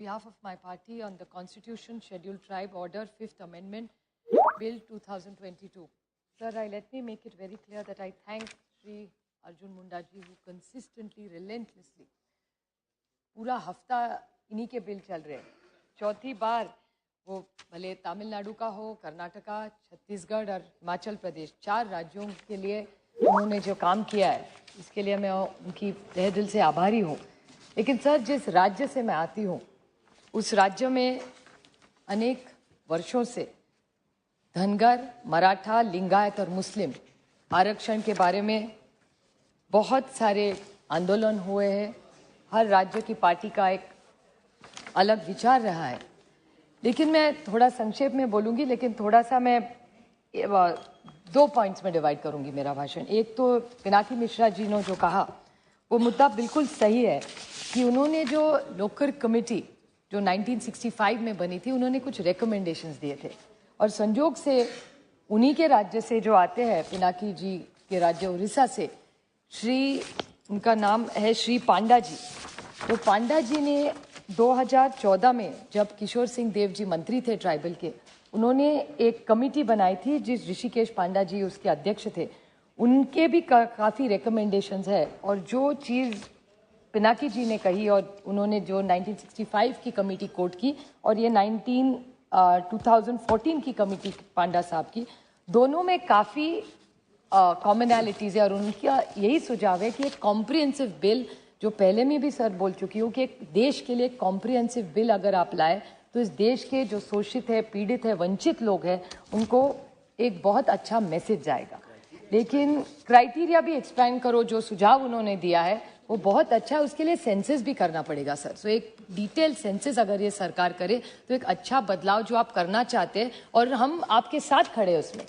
behalf of my party on the Constitution, Scheduled Tribe Order, 5th Amendment, Bill 2022. Sir, let me make it very clear that I thank Shri Arjun Munda ji who consistently, relentlessly, पूरा हफ्ता इन्हीं के bill चल रहे हैं। चौथी बार वो भले तमिलनाडु का हो, कर्नाटका, छत्तीसगढ़ और हिमाचल प्रदेश, 4 राज्यों के लिए उन्होंने जो काम किया है, इसके लिए मैं उनकी तहे दिल से आभारी हूँ। लेकिन सर, जिस राज्य से मैं आती हूँ, उस राज्य में अनेक वर्षों से धनगर, मराठा, लिंगायत और मुस्लिम आरक्षण के बारे में बहुत सारे आंदोलन हुए हैं। हर राज्य की पार्टी का एक अलग विचार रहा है। लेकिन मैं थोड़ा संक्षेप में बोलूँगी, लेकिन थोड़ा सा मैं 2 पॉइंट्स में डिवाइड करूँगी मेरा भाषण। एक तो पिनाकी मिश्रा जी ने जो कहा वो मुद्दा बिल्कुल सही है कि उन्होंने जो लोकर कमेटी जो 1965 में बनी थी, उन्होंने कुछ रिकमेंडेशंस दिए थे और संजोग से उन्हीं के राज्य से जो आते हैं, पिनाकी जी के राज्य उड़ीसा से, उनका नाम है श्री पांडा जी। तो पांडा जी ने 2014 में जब किशोर सिंह देव जी मंत्री थे ट्राइबल के, उन्होंने एक कमेटी बनाई थी जिस ऋषिकेश पांडा जी उसके अध्यक्ष थे। उनके भी काफ़ी रिकमेंडेशंस है और जो चीज़ पिनाकी जी ने कही और उन्होंने जो 1965 की कमेटी कोट की और ये 2014 की कमेटी पांडा साहब की, दोनों में काफ़ी कॉमनैलिटीज़ है और उनका यही सुझाव है कि एक कॉम्प्रिहेंसिव बिल, जो पहले में भी सर बोल चुकी हूँ कि एक देश के लिए एक कॉम्प्रिहेंसिव बिल अगर आप लाए तो इस देश के जो शोषित है, पीड़ित है, वंचित लोग हैं, उनको एक बहुत अच्छा मैसेज जाएगा। लेकिन क्राइटेरिया भी एक्सप्लेन करो, जो सुझाव उन्होंने दिया है वो बहुत अच्छा है। उसके लिए सेंसस भी करना पड़ेगा सर। सो एक डिटेल सेंसस अगर ये सरकार करे तो एक अच्छा बदलाव जो आप करना चाहते हैं, और हम आपके साथ खड़े हैं उसमें।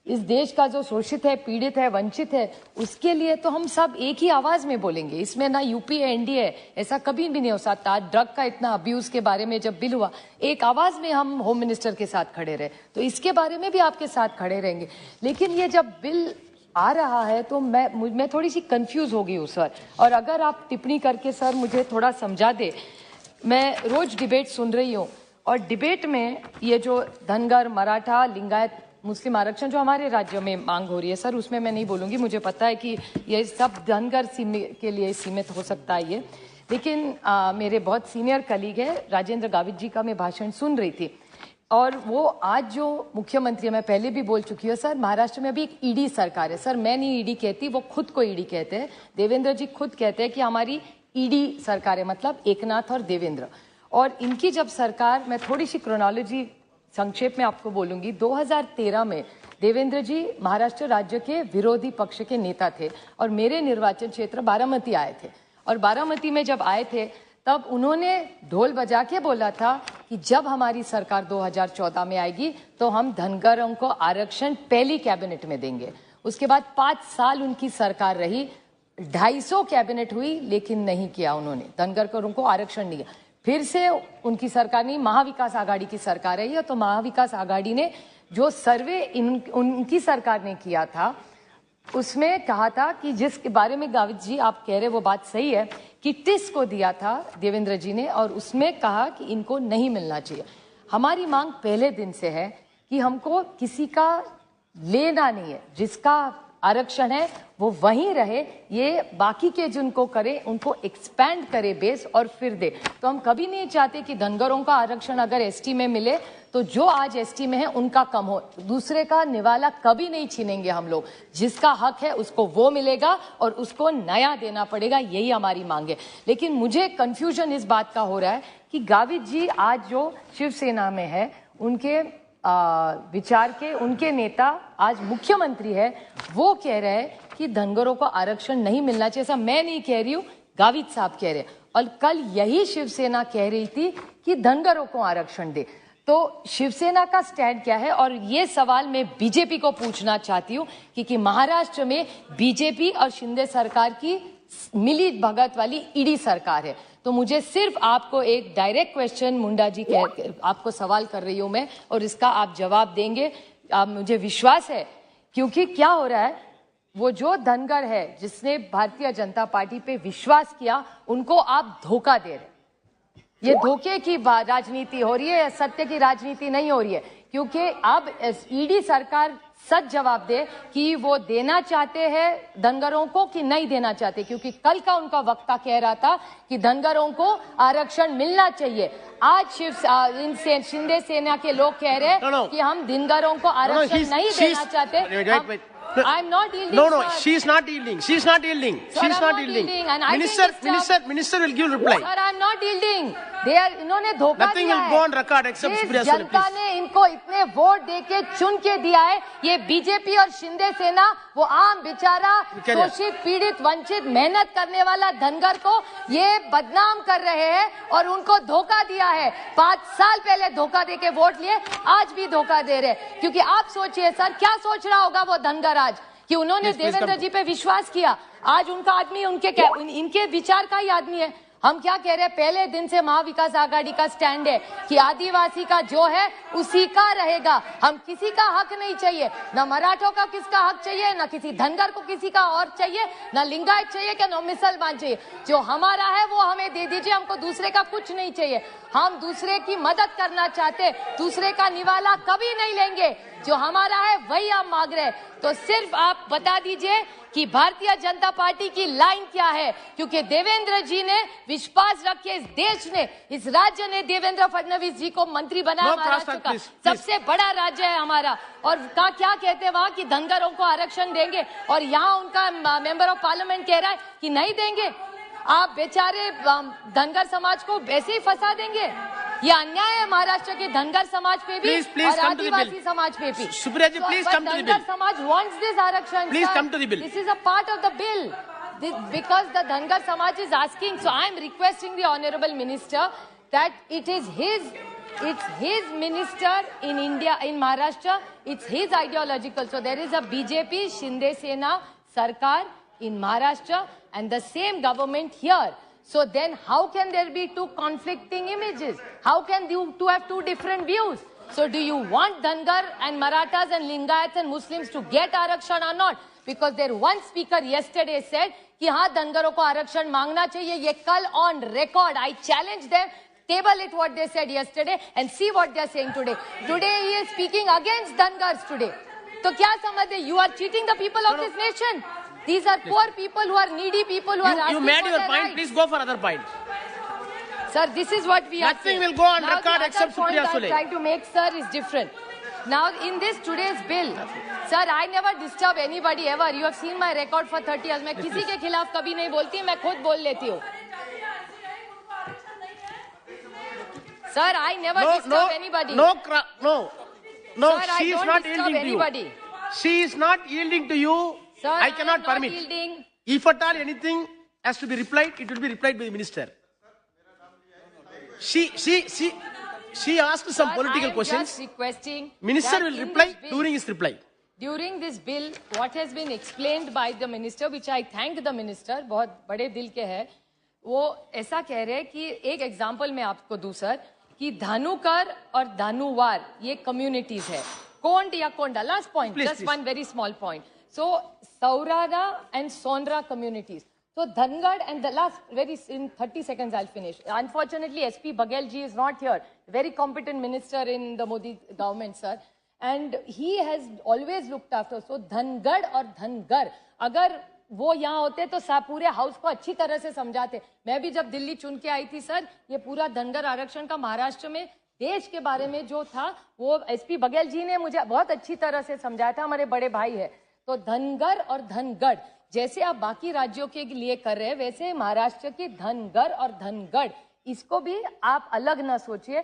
इस देश का जो शोषित है, पीड़ित है, वंचित है, उसके लिए तो हम सब एक ही आवाज में बोलेंगे। इसमें ना यूपी है, एनडीए है, ऐसा कभी भी नहीं हो सकता। ड्रग का इतना अब्यूज के बारे में जब बिल हुआ, एक आवाज में हम होम मिनिस्टर के साथ खड़े रहे, तो इसके बारे में भी आपके साथ खड़े रहेंगे। लेकिन ये जब बिल आ रहा है तो मैं थोड़ी सी कंफ्यूज हो गई हूँ सर, और अगर आप टिप्पणी करके सर मुझे थोड़ा समझा दे। मैं रोज डिबेट सुन रही हूँ और डिबेट में ये जो धनगर, मराठा, लिंगायत, मुस्लिम आरक्षण जो हमारे राज्य में मांग हो रही है सर, उसमें मैं नहीं बोलूँगी। मुझे पता है कि ये सब धनगर के लिए सीमित हो सकता है ये। लेकिन मेरे बहुत सीनियर कलीग है राजेंद्र गावित जी का मैं भाषण सुन रही थी, और वो आज जो मुख्यमंत्री है, मैं पहले भी बोल चुकी हूँ सर, महाराष्ट्र में भी एक ईडी सरकार है सर। मैं नहीं ईडी कहती, वो खुद को ईडी कहते हैं। देवेंद्र जी खुद कहते हैं कि हमारी ईडी सरकार है, मतलब एकनाथ और देवेंद्र। और इनकी जब सरकार, मैं थोड़ी सी क्रोनोलॉजी संक्षेप में आपको बोलूंगी। 2013 में देवेंद्र जी महाराष्ट्र राज्य के विरोधी पक्ष के नेता थे और मेरे निर्वाचन क्षेत्र बारामती आए थे, और बारामती में जब आए थे तब उन्होंने ढोल बजा के बोला था कि जब हमारी सरकार 2014 में आएगी तो हम धनगरों को आरक्षण पहली कैबिनेट में देंगे। उसके बाद 5 साल उनकी सरकार रही, 250 कैबिनेट हुई, लेकिन नहीं किया उन्होंने, धनगरों को आरक्षण नहीं दिया। फिर से उनकी सरकार नहीं, महाविकास आघाड़ी की सरकार है, तो महाविकास आघाड़ी ने जो सर्वे उनकी सरकार ने किया था, उसमें कहा था कि जिसके बारे में गावित जी आप कह रहे वो बात सही है कि टिस को दिया था देवेंद्र जी ने, और उसमें कहा कि इनको नहीं मिलना चाहिए। हमारी मांग पहले दिन से है कि हमको किसी का लेना नहीं है, जिसका आरक्षण है वो वहीं रहे, ये बाकी के जिनको करे उनको एक्सपैंड करे बेस और फिर दे। तो हम कभी नहीं चाहते कि धनगरों का आरक्षण अगर एसटी में मिले तो जो आज एसटी में है उनका कम हो। दूसरे का निवाला कभी नहीं छीनेंगे हम लोग, जिसका हक है उसको वो मिलेगा और उसको नया देना पड़ेगा, यही हमारी मांग है। लेकिन मुझे कंफ्यूजन इस बात का हो रहा है कि गावित जी आज जो शिवसेना में है, उनके विचार के उनके नेता आज मुख्यमंत्री है, वो कह रहे हैं कि धनगरों को आरक्षण नहीं मिलना चाहिए। ऐसा मैं नहीं कह रही हूँ, गावित साहब कह रहे हैं, और कल यही शिवसेना कह रही थी कि धनगरों को आरक्षण दे। तो शिवसेना का स्टैंड क्या है? और ये सवाल मैं बीजेपी को पूछना चाहती हूँ कि महाराष्ट्र में बीजेपी और शिंदे सरकार की मिली भगत वाली ईडी सरकार है। तो मुझे सिर्फ आपको एक डायरेक्ट क्वेश्चन, मुंडा जी आपको सवाल कर रही हूं मैं, और इसका आप जवाब देंगे, मुझे विश्वास है। क्योंकि क्या हो रहा है, वो जो धनगर है जिसने भारतीय जनता पार्टी पे विश्वास किया, उनको आप धोखा दे रहे। ये धोखे की राजनीति हो रही है या सत्य की राजनीति नहीं हो रही है, क्योंकि अब ईडी सरकार सच जवाब दे कि वो देना चाहते हैं धनगरों को कि नहीं देना चाहते, क्योंकि कल का उनका वक्ता कह रहा था कि धनगरों को आरक्षण मिलना चाहिए। आज शिंदे सेना के लोग कह रहे हैं कि हम धनगरों को आरक्षण नहीं देना चाहते। I'm not yielding. No, sir. she is not yielding. She is not yielding. Sir, She is I'm not not yielding. And I Minister will give reply. Sir, I'm not yielding. इन्होंने धोखा Nothing दिया will है। go on record except Supriya Sule, Janata please. ने इनको इतने vote देके चुन के दिया है। ये बीजेपी और शिंदे सेना वो आम बेचारा शोषित पीड़ित वंचित मेहनत करने वाला धनगर को ये बदनाम कर रहे हैं और उनको धोखा दिया है। 5 साल पहले धोखा देके वोट लिए, आज भी धोखा दे रहे, क्योंकि आप सोचिए सर क्या सोच रहा होगा वो धनगर आज कि उन्होंने देवेंद्र जी पे विश्वास किया। आज उनका आदमी इनके विचार का ही आदमी है। हम क्या कह रहे हैं, पहले दिन से महाविकास आघाड़ी का स्टैंड है कि आदिवासी का जो है उसी का रहेगा। हम किसी का हक नहीं चाहिए, न मराठों का किसका हक चाहिए, न किसी धनगर को किसी का और चाहिए, न लिंगायत चाहिए कि न मुसलमान चाहिए। जो हमारा है वो हमें दे दीजिए, हमको दूसरे का कुछ नहीं चाहिए। हम दूसरे की मदद करना चाहते, दूसरे का निवाला कभी नहीं लेंगे। जो हमारा है वही आप मांग रहे हैं। तो सिर्फ आप बता दीजिए कि भारतीय जनता पार्टी की लाइन क्या है, क्योंकि देवेंद्र जी ने विश्वास रखे, इस देश ने, इस राज्य ने देवेंद्र फडणवीस जी को मंत्री बनाया। महाराष्ट्र का सबसे बड़ा राज्य है हमारा, और क्या कहते हैं वहाँ कि धनगरों को आरक्षण देंगे, और यहाँ उनका मेंबर ऑफ पार्लियामेंट कह रहा है कि नहीं देंगे। आप बेचारे धनगर समाज को वैसे ही फंसा देंगे। ये अन्याय है महाराष्ट्र के धनगर समाज पे भी और आदिवासी समाज पे भी। Supriya ji, please come to the bill. Dhangar समाज वांट्स दिस आरक्षण। Please come to the bill. This is a part of the bill. Because the Dhangar Samaj is asking, so I am requesting the Honorable Minister that it's his minister in India, in Maharashtra, it's his ideological. So there is a BJP Shinde Sena Sarkar in Maharashtra and the same government here. So then how can there be two conflicting images? How can you two have two different views? So do you want Dhangar and Marathas and Lingayats and Muslims to get Arakshan or not? Because their one speaker yesterday said कि हाँ धनगरों को आरक्षण मांगना चाहिए। ये कल on record, I challenge them, table it what they said yesterday and see what they are saying today. Today he is speaking against Dhangars today. तो क्या समझते? You are cheating the people of this nation. These are poor people who are needy people who are asking You made for your their point. rights. Please go for other point. Sir, this is what we are Nothing saying. will go on Now, record except the other Supriya point Sule. I'm trying to make, sir, is different. Now, in this today's bill, sir, I never disturb anybody ever. You have seen my record for 30 years. मैं किसी के खिलाफ कभी नहीं बोलती, मैं खुद बोल लेती हूँ. Sir, I never disturb anybody. No, Sir, she is not yielding to anybody. you. She is not yielding to you. Sir, I cannot am permit. not yielding. If at all anything has to be replied, it will be replied by the minister. She asked some political questions. Just requesting Minister will reply during his reply. During this bill, what has been explained by the minister, which I thank the minister, बहुत बड़े दिल के हैं, वो ऐसा कह रहे हैं कि एक एग्जाम्पल मैं आपको दूं सर, कि धानुकर और धानुवार ये कम्युनिटीज है, कोंड या Konda, last point, just one very small point. So Saurara and Sonra communities. So Dhangad and the last in 30 seconds I'll finish. Unfortunately, SP Baghel ji is not here. Very competent minister in the Modi government, sir. And he has always looked after. So Dhangad और धनगर अगर वो यहाँ होते तो पूरे house को अच्छी तरह से समझाते. मैं भी जब दिल्ली चुन के आई थी सर, ये पूरा धनगर आरक्षण का महाराष्ट्र में देश के बारे में जो था वो SP बघेल जी ने मुझे बहुत अच्छी तरह से समझाया था. हमारे बड़े भाई है. तो धनगर और धनगढ़ जैसे आप बाकी राज्यों के लिए कर रहे हैं, वैसे महाराष्ट्र के धनगर और धनगढ़ इसको भी आप अलग ना सोचिए.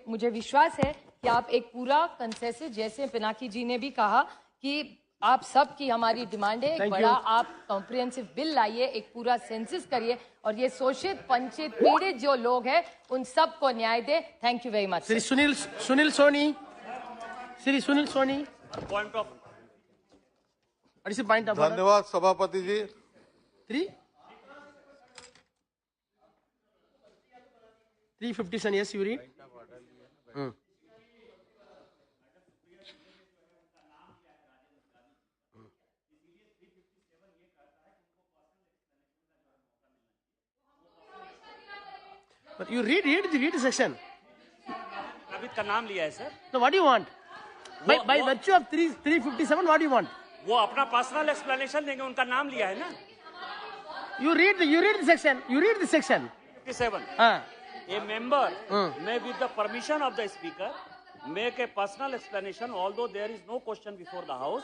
मुझे विश्वास है कि आप एक पूरा कंसेंसस, जैसे पिनाकी जी ने भी कहा कि आप सब की हमारी डिमांड है, एक बड़ा आप कॉम्प्रिहेंसिव बिल लाइए, एक पूरा सेंसस करिए और ये शोषित वंचित पीड़ित जो लोग हैं उन सब को न्याय दे. Thank you very much. Shri Sunil Soni point of धन्यवाद सभापति जी. 357, yes, you read. But you read the section. Navid का नाम लिया है sir. So what do you want? By वो- virtue of 357, what do you want? वो अपना पर्सनल एक्सप्लेनेशन देंगे, उनका नाम लिया है ना. You read the section. You read the section. 57. A member may, with the permission of the speaker, make a personal explanation, although there is no question before the house.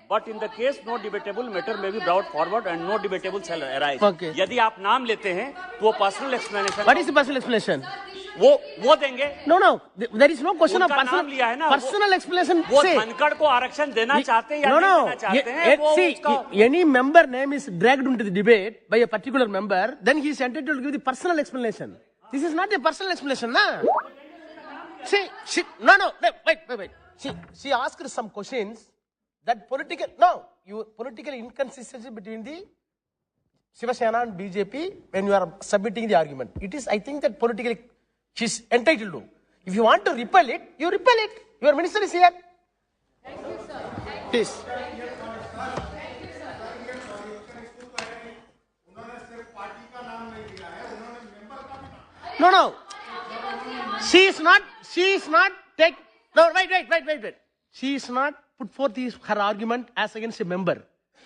But in the case, no debatable matter may be brought forward and no debatable shall arise. Okay. यदि आप नाम लेते हैं, तो वो personal explanation. What is the personal explanation? वो देंगे. No. There is no question of उनका नाम लिया है ना, personal explanation. वो Say. धनखड़ को आरक्षण देना चाहते हैं या No. नहीं देना चाहते हैं, वो See, उसका. any member name is dragged into the debate by a particular member, then he is entitled to give the personal explanation. This is not a personal explanation, na? See, wait. She asked some questions that political inconsistency between the Shiva Sena and BJP when you are submitting the argument. It is, I think, that politically she's entitled to. If you want to repel it, you repel it. Your minister is here. Thank you, sir. Please. No. She is not take. No, wait. She is not put forth her argument as against a member.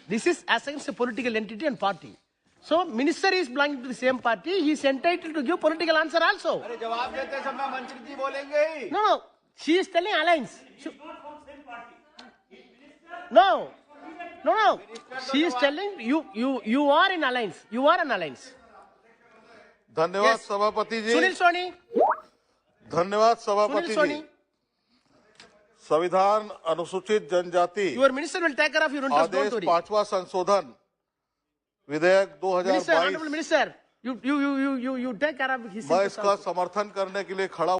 This is as against a political entity and party. So, minister is belonging to the same party. He is entitled to give political answer also. अरे जवाब देते समय मंत्री जी बोलेंगे ही. No. She is telling alliance. No. She is telling you are in alliance. You are an alliance. धन्यवाद Yes. सभापति जी. Sunil Soni. धन्यवाद सभापति Sunil Soni. जी. संविधान अनुसूचित जनजाति Your minister will take care of your interest. Don't Adesh worry. 5वां संशोधन विधेयक Minister, 2022 honorable minister, you take care of his मैं interest इसका also. समर्थन करने के लिए खड़ा